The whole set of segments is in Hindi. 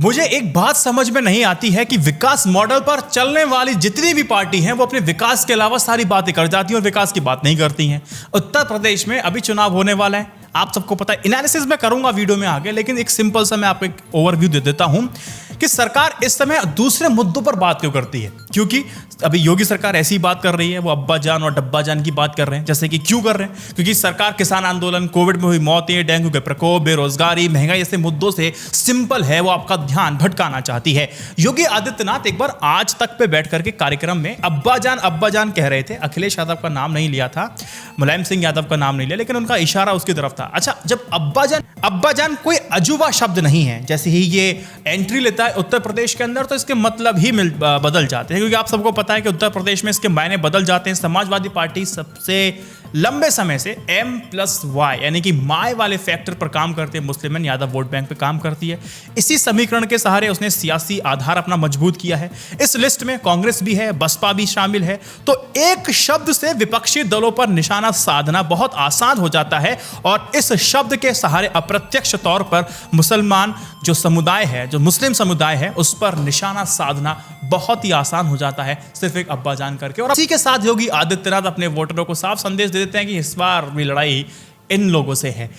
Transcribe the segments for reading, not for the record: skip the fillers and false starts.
मुझे एक बात समझ में नहीं आती है कि विकास मॉडल पर चलने वाली जितनी भी पार्टी हैं वो अपने विकास के अलावा सारी बातें कर जाती हैं और विकास की बात नहीं करती हैं। उत्तर प्रदेश में अभी चुनाव होने वाला है, आप सबको पता है। एनालिसिस मैं करूंगा वीडियो में आगे, लेकिन एक सिंपल सा मैं आपको एक ओवरव्यू दे देता हूं कि सरकार इस समय दूसरे मुद्दों पर बात क्यों करती है। क्योंकि अभी योगी सरकार ऐसी बात कर रही है, वो अब्बा जान और डब्बा जान की बात कर रहे हैं। जैसे कि क्यों कर रहे हैं? क्योंकि सरकार किसान आंदोलन, कोविड में हुई मौतें, डेंगू के प्रकोप, बेरोजगारी, महंगाई जैसे मुद्दों से सिंपल है वो आपका ध्यान भटकाना चाहती है। योगी आदित्यनाथ एक बार आज तक पे बैठ करके कार्यक्रम में अब्बा जान कह रहे थे। अखिलेश यादव का नाम नहीं लिया था, मुलायम सिंह यादव का नाम नहीं लिया, लेकिन उनका इशारा उसकी तरफ था। अच्छा, जब अब्बा जान कोई अजूबा शब्द नहीं है, जैसे ही ये एंट्री लेता है उत्तर प्रदेश के अंदर तो इसके मतलब ही बदल जाते हैं। क्योंकि आप सबको पता है कि उत्तर प्रदेश में इसके मायने बदल जाते हैं। समाजवादी पार्टी सबसे लंबे समय से M+Y यानी कि माय वाले फैक्टर पर काम करते हैं, मुस्लिम यादव वोट बैंक पे काम करती है। इसी समीकरण के सहारे उसने सियासी आधार अपना मजबूत किया है। इस लिस्ट में कांग्रेस भी है, बसपा भी शामिल है। तो एक शब्द से विपक्षी दलों पर निशाना साधना बहुत आसान हो जाता है और इस शब्द के सहारे अप्रत्यक्ष तौर पर मुसलमान जो समुदाय है, जो मुस्लिम समुदाय है, उस पर निशाना साधना बहुत ही आसान हो जाता है सिर्फ एक अब्बा जान करके। और इसी के साथ योगी आदित्यनाथ अपने वोटरों को साफ संदेश दे देते हैं कि इस बार भी लड़ाई इन लोगों से है।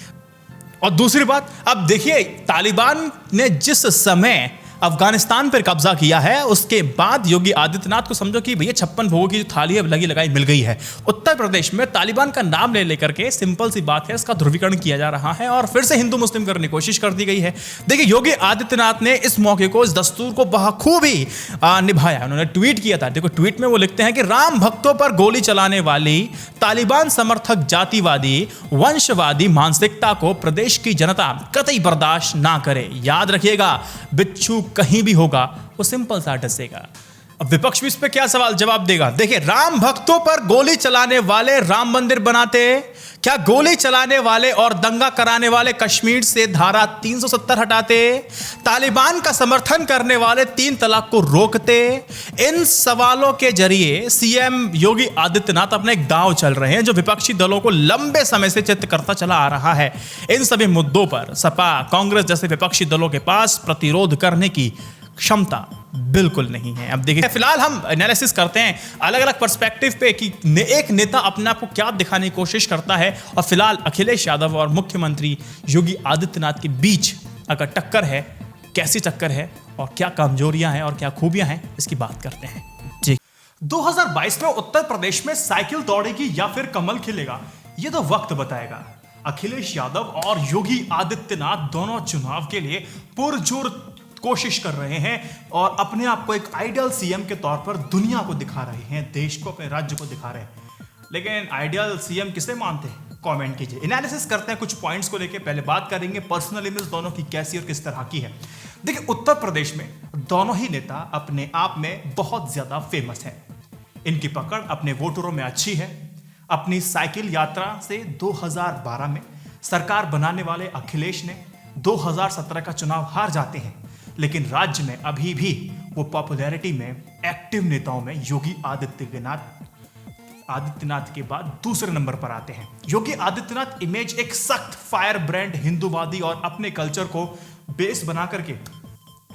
और दूसरी बात, अब देखिए, तालिबान ने जिस समय अफगानिस्तान पर कब्जा किया है उसके बाद योगी आदित्यनाथ को समझो कि भैया 56 भोगों की जो थाली है लगी लगाई मिल गई है। उत्तर प्रदेश में तालिबान का नाम ले लेकर के सिंपल सी बात है, इसका ध्रुवीकरण किया जा रहा है और फिर से हिंदू मुस्लिम करने की कोशिश कर दी गई है। देखिए, योगी आदित्यनाथ ने इस मौके को, इस दस्तूर को बखूबी निभाया। उन्होंने ट्वीट किया था। देखो, ट्वीट में वो लिखते हैं कि राम भक्तों पर गोली चलाने वाली तालिबान समर्थक जातिवादी वंशवादी मानसिकता को प्रदेश की जनता कतई बर्दाश्त ना करे। याद रखिएगा, बिच्छू कहीं भी होगा वो सिंपल सा डसेगा। अब विपक्ष भी इस पे क्या सवाल जवाब देगा? देखिए, राम भक्तों पर गोली चलाने वाले राम मंदिर बनाते, क्या गोली चलाने वाले और दंगा कराने वाले कश्मीर से धारा 370 हटाते, तालिबान का समर्थन करने वाले 3 तलाक को रोकते? इन सवालों के जरिए सीएम योगी आदित्यनाथ अपने एक दांव चल रहे हैं जो विपक्षी दलों को लंबे समय से चित्त करता चला आ रहा है। इन सभी मुद्दों पर सपा, कांग्रेस जैसे विपक्षी दलों के पास प्रतिरोध करने की क्षमता बिल्कुल नहीं है। अब देखिए, फिलहाल हम एनालिसिस करते हैं अलग अलग पर्सपेक्टिव पे कि एक नेता अपने आप को क्या दिखाने की कोशिश करता है। और फिलहाल अखिलेश यादव और मुख्यमंत्री योगी आदित्यनाथ के बीच अगर टक्कर है, कैसी टक्कर है और क्या कमजोरियां हैं और क्या खूबियां हैं, इसकी बात करते हैं जी। 2022 में उत्तर प्रदेश में साइकिल दौड़ेगी या फिर कमल खिलेगा, ये तो वक्त बताएगा। अखिलेश यादव और योगी आदित्यनाथ दोनों चुनाव के लिए पुरजोर कोशिश कर रहे हैं और अपने आप को एक आइडियल सीएम के तौर पर दुनिया को दिखा रहे हैं, देश को, अपने राज्य को दिखा रहे हैं। लेकिन आइडियल सीएम किसे मानते हैं? कमेंट कीजिए। एनालिसिस करते हैं कुछ पॉइंट्स को लेके। पहले बात करेंगे पर्सनल इमेज दोनों की कैसी और किस तरह की है। देखिए, उत्तर प्रदेश में दोनों ही नेता अपने आप में बहुत ज्यादा फेमस है। इनकी पकड़ अपने वोटरों में अच्छी है। अपनी साइकिल यात्रा से 2012 में सरकार बनाने वाले अखिलेश ने 2017 का चुनाव हार जाते हैं, लेकिन राज्य में अभी भी वो पॉपुलैरिटी में एक्टिव नेताओं में योगी आदित्यनाथ के बाद दूसरे नंबर पर आते हैं। योगी आदित्यनाथ इमेज एक सख्त फायर ब्रांड, हिंदूवादी और अपने कल्चर को बेस बना करके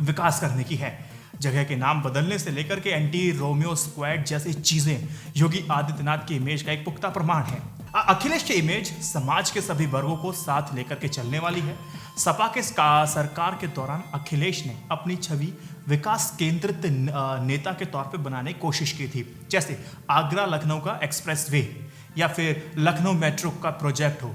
विकास करने की है। जगह के नाम बदलने से लेकर के एंटी रोमियो स्क्वाड जैसी चीजें योगी आदित्यनाथ की इमेज का एक पुख्ता प्रमाण है। अखिलेश की इमेज समाज के सभी वर्गों को साथ लेकर के चलने वाली है। सपा के सरकार के दौरान अखिलेश ने अपनी छवि विकास केंद्रित नेता के तौर पे बनाने की कोशिश की थी, जैसे आगरा लखनऊ का एक्सप्रेसवे या फिर लखनऊ मेट्रो का प्रोजेक्ट हो।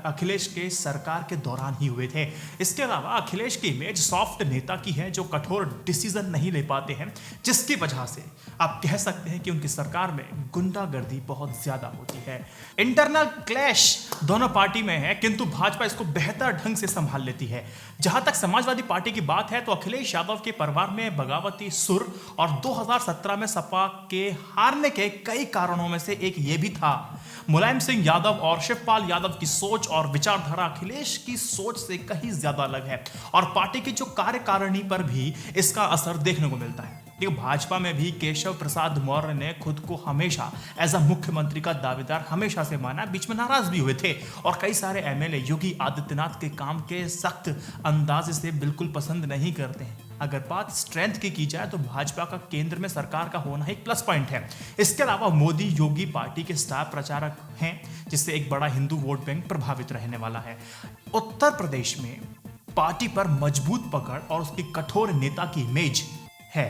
अखिलेश के सरकार के दौरान ही हुए थे। इसके अलावा अखिलेश की इमेज सॉफ्ट नेता की है जो कठोर डिसीजन नहीं ले पाते हैं, जिसकी वजह से आप कह सकते हैं कि उनकी सरकार में गुंडागर्दी बहुत ज्यादा होती है। इंटरनल क्लैश दोनों पार्टी में है, किंतु भाजपा इसको बेहतर ढंग से संभाल लेती है। जहां तक समाजवादी पार्टी की बात है तो अखिलेश यादव के परिवार में बगावती सुर और 2017 में सपा के हारने के कई कारणों में से एक ये भी था। मुलायम सिंह यादव और शिवपाल यादव की सोच और विचारधारा अखिलेश की सोच से कहीं ज्यादा अलग है और पार्टी की जो कार्यकारिणी पर भी इसका असर देखने को मिलता है। देखो, भाजपा में भी केशव प्रसाद मौर्य ने खुद को हमेशा एज अ मुख्यमंत्री का दावेदार हमेशा से माना, बीच में नाराज भी हुए थे और कई सारे एमएलए योगी आदित्यनाथ के काम के सख्त अंदाज से बिल्कुल पसंद नहीं करते हैं। अगर बात स्ट्रेंथ की जाए तो भाजपा का केंद्र में सरकार का होना एक प्लस पॉइंट है। इसके अलावा मोदी योगी पार्टी के स्टार प्रचारक हैं, जिससे एक बड़ा हिंदू वोट बैंक प्रभावित रहने वाला है। उत्तर प्रदेश में पार्टी पर मजबूत पकड़ और उसकी कठोर नेता की इमेज है।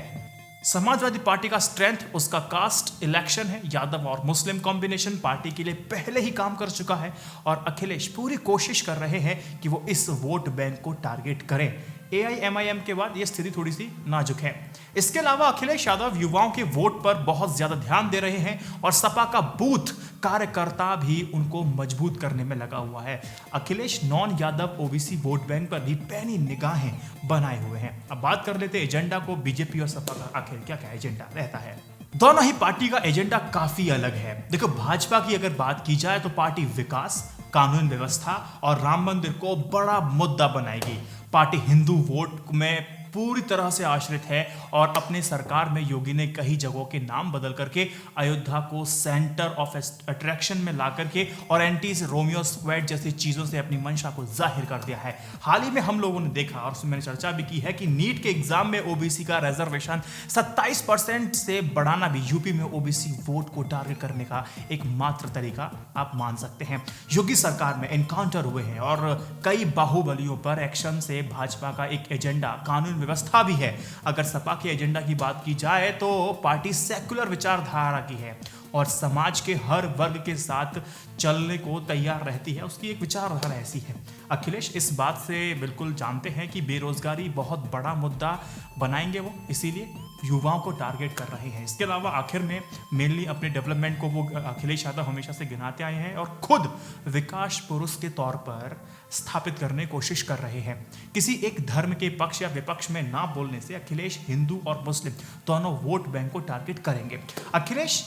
समाजवादी पार्टी का स्ट्रेंथ उसका कास्ट इलेक्शन है। यादव और मुस्लिम कॉम्बिनेशन पार्टी के लिए पहले ही काम कर चुका है और अखिलेश पूरी कोशिश कर रहे हैं कि वो इस वोट बैंक को टारगेट करें। AIMIM के बाद ये स्थिति थोड़ी सी नाजुक है। इसके अलावा अखिलेश यादव युवाओं के वोट पर बहुत ज्यादा ध्यान दे रहे हैं और सपा का बूथ कार्यकर्ता भी उनको मजबूत करने में लगा हुआ है। Akhilesh non Yadav OBC vote bank पर भी पैनी निगाहें बनाए हुए हैं। अब बात कर लेते हैं एजेंडा को। बीजेपी और सपा का आखिर क्या क्या एजेंडा रहता है। दोनों ही पार्टी का एजेंडा काफी अलग है। देखो, भाजपा की अगर बात की जाए तो पार्टी विकास, कानून व्यवस्था और राम मंदिर को बड़ा मुद्दा बनाएगी। पार्टी हिंदू वोट में पूरी तरह से आश्रित है और अपने सरकार में योगी ने कई जगहों के नाम बदल करके अयोध्या को सेंटर ऑफ अट्रैक्शन में ला करके और एंटी रोमियो स्क्वाड जैसी चीजों से अपनी मंशा को जाहिर कर दिया है। हाल ही में हम लोगों ने देखा और उसमें मैंने चर्चा भी की है कि नीट के एग्जाम में OBC का रिजर्वेशन 27% से बढ़ाना भी यूपी में OBC वोट को टारगेट करने का एक मात्र तरीका आप मान सकते हैं। योगी सरकार में एनकाउंटर हुए हैं और कई बाहुबलियों पर एक्शन से भाजपा का एक एजेंडा कानून व्यवस्था भी है। अगर सपा के एजेंडा की बात की जाए तो पार्टी सेक्युलर विचारधारा की है और समाज के हर वर्ग के साथ चलने को तैयार रहती है। उसकी एक विचारधारा ऐसी है। अखिलेश इस बात से बिल्कुल जानते हैं कि बेरोजगारी बहुत बड़ा मुद्दा बनाएंगे वो, इसीलिए युवाओं को टारगेट कर रहे हैं। इसके अलावा आखिर में मेनली अपने डेवलपमेंट को वो अखिलेश यादव हमेशा से गिनाते आए हैं और खुद विकास पुरुष के तौर पर स्थापित करने की कोशिश कर रहे हैं। किसी एक धर्म के पक्ष या विपक्ष में ना बोलने से अखिलेश हिंदू और मुस्लिम दोनों वोट बैंक को टारगेट करेंगे। अखिलेश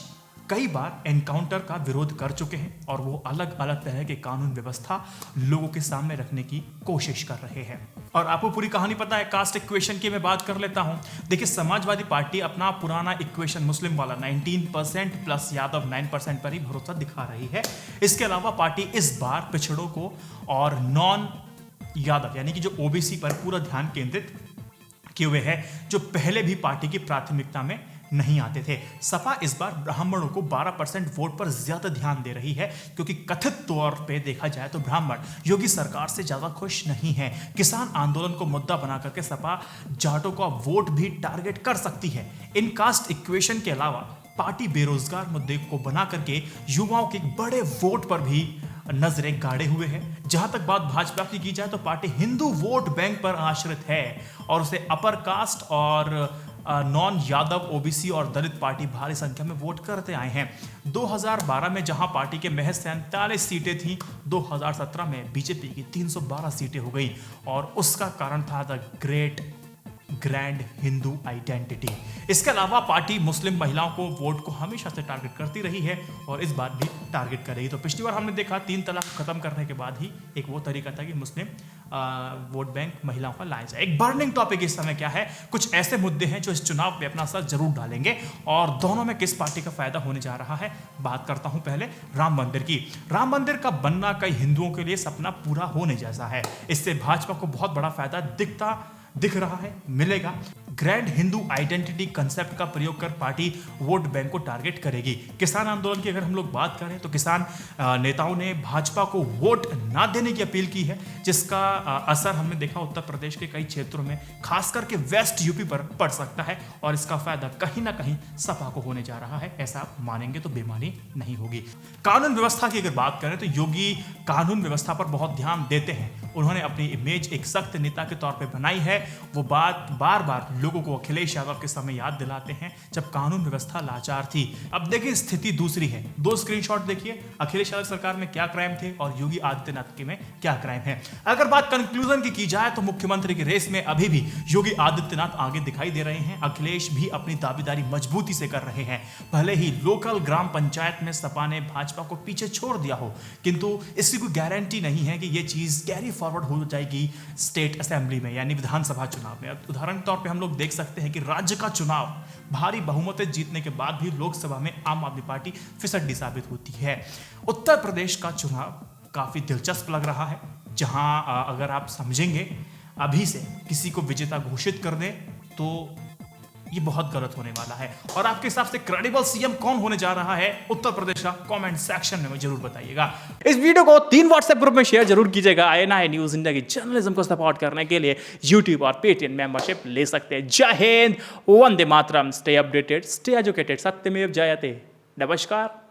कई बार एनकाउंटर का विरोध कर चुके हैं और वो अलग अलग तरह के कानून व्यवस्था लोगों के सामने रखने की कोशिश कर रहे हैं। और आपको पूरी कहानी पता है। कास्ट इक्वेशन की मैं बात कर लेता हूं। देखिए, समाजवादी पार्टी अपना पुराना इक्वेशन मुस्लिम वाला 19% प्लस यादव 9% पर ही भरोसा दिखा रही है। इसके अलावा पार्टी इस बार पिछड़ों को और नॉन यादव यानी कि जो OBC पर पूरा ध्यान केंद्रित किए हुए है, जो पहले भी पार्टी की प्राथमिकता में नहीं आते थे। सपा इस बार ब्राह्मणों को 12% वोट पर ज्यादा ध्यान दे रही है, क्योंकि कथित तौर पे देखा जाए तो ब्राह्मण योगी सरकार से ज्यादा खुश नहीं है। किसान आंदोलन को मुद्दा बना करके सपा जाटों का वोट भी टारगेट कर सकती है। इन कास्ट इक्वेशन के अलावा पार्टी बेरोजगार मुद्दे को बना करके युवाओं के बड़े वोट पर भी नजरें गाड़े हुए हैं। जहां तक बात भाजपा की जाए तो पार्टी हिंदू वोट बैंक पर आश्रित है और उसे अपर कास्ट और नॉन यादव OBC और दलित पार्टी भारी संख्या में वोट करते आए हैं। 2012 में जहां पार्टी के महज 47 सीटें थीं, 2017 में बीजेपी की 312 सीटें हो गई और उसका कारण था द ग्रैंड हिंदू आइडेंटिटी। इसके अलावा पार्टी मुस्लिम महिलाओं को वोट को हमेशा से टारगेट करती रही है और इस बार भी टारगेट करेगी। तो पिछली बार हमने देखा 3 तलाक खत्म करने के बाद ही एक वो तरीका था कि मुस्लिम वोट बैंक महिलाओं का लाया जाए। एक बर्निंग टॉपिक इस समय क्या है, कुछ ऐसे मुद्दे हैं जो इस चुनाव में अपना असर जरूर डालेंगे और दोनों में किस पार्टी का फायदा होने जा रहा है। बात करता हूं पहले राम मंदिर की। राम मंदिर का बनना कई हिंदुओं के लिए सपना पूरा होने जैसा है। इससे भाजपा को बहुत बड़ा फायदा दिख रहा है, मिलेगा। ग्रैंड हिंदू आइडेंटिटी कंसेप्ट का प्रयोग कर पार्टी वोट बैंक को टारगेट करेगी। किसान आंदोलन की अगर हम लोग बात करें तो किसान नेताओं ने भाजपा को वोट ना देने की अपील की है, जिसका असर हमने देखा उत्तर प्रदेश के कई क्षेत्रों में, खास करके वेस्ट यूपी पर पड़ सकता है और इसका फायदा कहीं ना कहीं सपा को होने जा रहा है। ऐसा आप मानेंगे तो बेमानी नहीं होगी। कानून व्यवस्था की अगर बात करें तो योगी कानून व्यवस्था पर बहुत ध्यान देते हैं। उन्होंने अपनी इमेज एक सख्त नेता के तौर पर बनाई है। वो बात बार बार लोगों को अखिलेश यादव के समय याद दिलाते हैं जब कानून व्यवस्था लाचार थी। अब देखिए, स्थिति दूसरी है। 2 स्क्रीनशॉट देखिए, अखिलेश यादव सरकार में क्या क्राइम थे और योगी आदित्यनाथ के में क्या क्राइम है। अगर बात कंक्लूजन की जाए तो मुख्यमंत्री की रेस में अभी भी योगी आदित्यनाथ आगे दिखाई दे रहे हैं। अखिलेश भी अपनी दावेदारी मजबूती से कर रहे हैं। भले ही लोकल ग्राम पंचायत में सपा ने भाजपा को पीछे छोड़ दिया हो, किंतु इसकी कोई गारंटी नहीं है कि यह चीज कैरी फॉरवर्ड हो जाएगी स्टेट असेंबली में यानी विधानसभा चुनाव में। उदाहरण के तौर पे हम लोग लोग देख सकते हैं कि राज्य का चुनाव भारी बहुमत जीतने के बाद भी लोकसभा में आम आदमी पार्टी फिसड्डी साबित होती है। उत्तर प्रदेश का चुनाव काफी दिलचस्प लग रहा है, जहां अगर आप समझेंगे अभी से किसी को विजेता घोषित कर दें तो ये बहुत गलत होने वाला है। और आपके हिसाब से क्रेडिबल सीएम कौन होने जा रहा है उत्तर प्रदेश का, कमेंट सेक्शन में जरूर बताइएगा। इस वीडियो को 3 व्हाट्सएप ग्रुप में शेयर जरूर कीजिएगा। ANI न्यूज इंडिया की जर्नलिज्म को सपोर्ट करने के लिए यूट्यूब और पेटीएम मेंबरशिप ले सकते हैं। जय Hind, Vande Mataram, stay updated, stay educated, सत्यमेव जयते। नमस्कार।